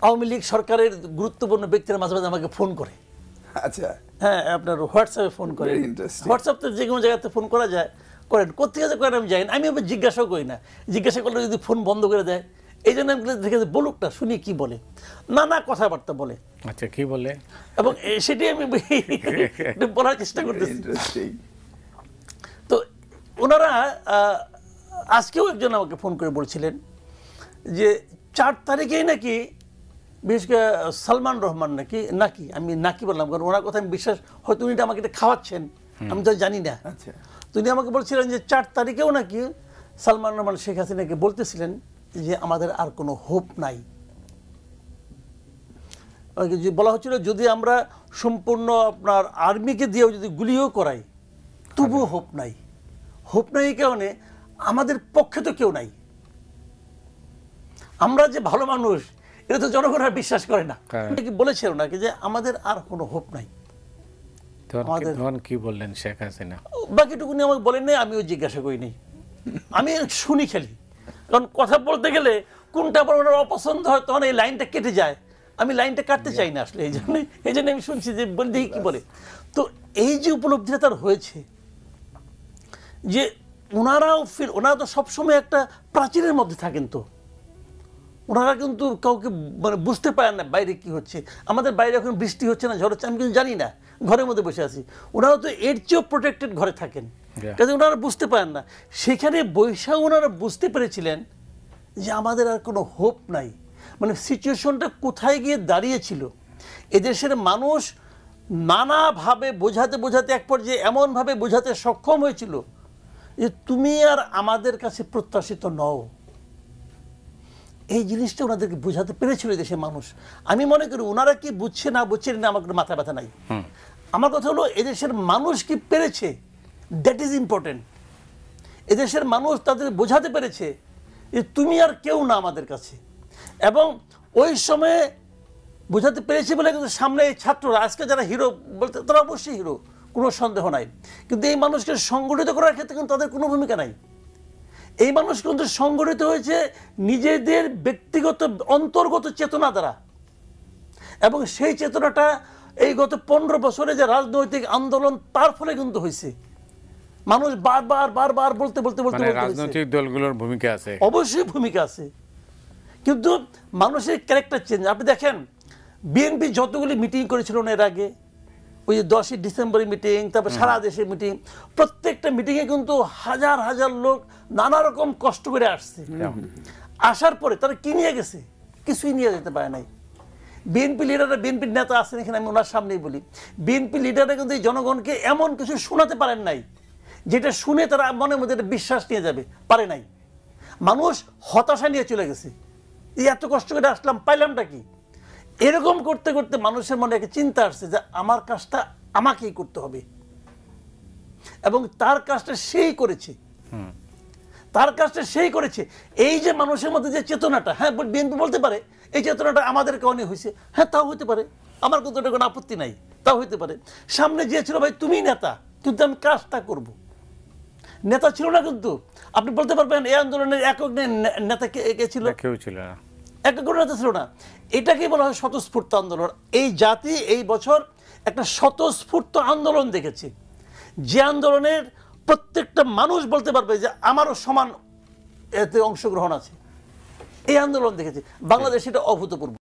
আওয়ামী লীগ সরকারের গুরুত্বপূর্ণ ব্যক্তিরা মাঝে মাঝে আমাকে ফোন করে। আচ্ছা, হ্যাঁ, আপনার হোয়াটসঅ্যাপে ফোন করে। হোয়াটসঅ্যাপে যে কোনো জায়গাতে ফোন করা যায়, করেন। কোথেকে যে করেন আমি জানি না, আমি ওকে জিজ্ঞাসাও করি না। জিজ্ঞাসা করলে যদি ফোন বন্ধ করে দেয়, এই জন্য আমি দেখেছি বলুক না, শুনি কি বলে। নানা কথাবার্তা বলে। আচ্ছা, কি বলে? এবং সেটি আমি বলার চেষ্টা করতেছি। তো ওনারা আজকেও একজন আমাকে ফোন করে বলছিলেন যে 4 তারিখেই নাকি, বিশেষ করে সালমান রহমান নাকি আমি নাকি বললাম, কারণ ওনার কথা আমি বিশ্বাস, হয়তো উনি আমাকে এটা খাওয়াচ্ছেন, আমি তো জানি না। তো উনি আমাকে বলছিলেন যে 4 তারিখেও নাকি সালমান রহমান শেখ হাসিনাকে বলতেছিলেন যে আমাদের আর কোনো হোপ নাই। বলা হচ্ছিল যদি আমরা সম্পূর্ণ আপনার আর্মিকে দিয়েও যদি গুলিও করাই, তবুও হোপ নাই। হোপ নাই এই কারণে আমাদের পক্ষে তো কেউ নাই। আমরা যে ভালো মানুষ, এটা তো জনগণ আর বিশ্বাস করে না। বলেছিল নাকি যে আমাদের আর কোনো হোপ নাই। কি বললেন শেখ হাসিনা? বাকিটুকুনি আমাকে বলেন নাই, আমিও জিজ্ঞাসা করিনি। আমি শুনি খেলি, কারণ কথা বলতে গেলে কোনটা আবার ওনার অপছন্দ হয়, তখন এই লাইনটা কেটে যায়। আমি লাইনটা কাটতে চাই না আসলে, এই জন্য আমি শুনছি যে বলে দেখি কি বলে। তো এই যে উপলব্ধিটা তার হয়েছে, যে ওনারা তো সবসময় একটা প্রাচীরের মধ্যে থাকেন। তো ওনারা কিন্তু কাউকে মানে বুঝতে পারেন না বাইরে কি হচ্ছে। আমাদের বাইরে এখন বৃষ্টি হচ্ছে না, ঝড় হচ্ছে, আমি কিন্তু জানি না, ঘরের মধ্যে বসে আছি। ওনারা তো এর চেয়েও প্রোটেক্টেড ঘরে থাকেন, কাজে ওনারা বুঝতে পারেন না। সেখানে বৈশাখ ওনারা বুঝতে পেরেছিলেন যে আমাদের আর কোনো হোপ নাই। মানে সিচুয়েশনটা কোথায় গিয়ে দাঁড়িয়েছিল। এদেশের মানুষ নানাভাবে বোঝাতে এক পর্যায়ে এমনভাবে বোঝাতে সক্ষম হয়েছিল যে তুমি আর আমাদের কাছে প্রত্যাশিত নও। এই জিনিসটা ওনাদেরকে বোঝাতে পেরেছিল দেশের মানুষ। আমি মনে করি ওনারা কি বুঝছে না বুঝছে না, আমার কোনো মাথা ব্যথা নাই। আমার কথা হলো এদেশের মানুষ কি পেরেছে, দ্যাট ইজ ইম্পর্টেন্ট। এদেশের মানুষ তাদের বোঝাতে পেরেছে যে তুমি আর কেউ না আমাদের কাছে। এবং ওই সময়ে বোঝাতে পেরেছে বলে কিন্তু সামনে এই ছাত্ররা আজকে যারা হিরো বলতে, তারা অবশ্যই হিরো, কোনো সন্দেহ নাই। কিন্তু এই মানুষকে সংগঠিত করার ক্ষেত্রে কিন্তু তাদের কোনো ভূমিকা নাই। এই মানুষ কিন্তু সংগঠিত হয়েছে নিজেদের ব্যক্তিগত অন্তর্গত চেতনা দ্বারা। এবং সেই চেতনাটা এই গত 15 বছরে যে রাজনৈতিক আন্দোলন, তার ফলে কিন্তু হয়েছে। মানুষ বারবার বলতে রাজনৈতিক দলগুলোর ভূমিকা আছে, অবশ্যই ভূমিকা আছে। কিন্তু মানুষের ক্যারেক্টার চেঞ্জ। আপনি দেখেন বিএনপি যতগুলি মিটিং করেছিল এর আগে, ওই 10ই ডিসেম্বরের মিটিং, তারপর সারা দেশের মিটিং, প্রত্যেকটা মিটিংয়ে কিন্তু হাজার হাজার লোক নানা রকম কষ্ট করে আসছে। আসার পরে তারা কি নিয়ে গেছে? কিছুই নিয়ে যেতে পারে নাই। বিএনপি লিডাররা, বিএনপির নেতা আছেন এখানে, আমি ওনার সামনেই বলি, বিএনপি লিডাররা কিন্তু এই জনগণকে এমন কিছু শোনাতে পারেন নাই যেটা শুনে তারা মনের মধ্যে একটা বিশ্বাস নিয়ে যাবে, পারে নাই। মানুষ হতাশা নিয়ে চলে গেছে, এই এত কষ্ট করে আসলাম, পাইলামটা কি? এরকম করতে করতে মানুষের মনে একটা চিন্তা আসছে যে আমার কাজটা আমাকেই করতে হবে। এবং তার কাজটা সেই করেছে, এই যে মানুষের মধ্যে যে চেতনাটা, হ্যাঁ বিএনপি বলতে পারে এই চেতনাটা আমাদের কারণে হয়েছে, হ্যাঁ তাও হইতে পারে, আমার কিন্তু এটা কোনো আপত্তি নাই, তাও হইতে পারে। সামনে যে ছিল ভাই তুমি নেতা, কিন্তু আমি কাজটা করব। নেতা ছিল না, কিন্তু আপনি বলতে পারবেন এই আন্দোলনের একক নেতা কে ছিল? কেউ ছিল না, একটা কোনো নেতা ছিল না। এটাকেই বলা হয় স্বতঃস্ফূর্ত আন্দোলন। এই জাতি এই বছর একটা স্বতঃস্ফূর্ত আন্দোলন দেখেছে, যে আন্দোলনের প্রত্যেকটা মানুষ বলতে পারবে যে আমারও সমান এতে অংশগ্রহণ আছে। এই আন্দোলন দেখেছে বাংলাদেশ, এটা অভূতপূর্ব।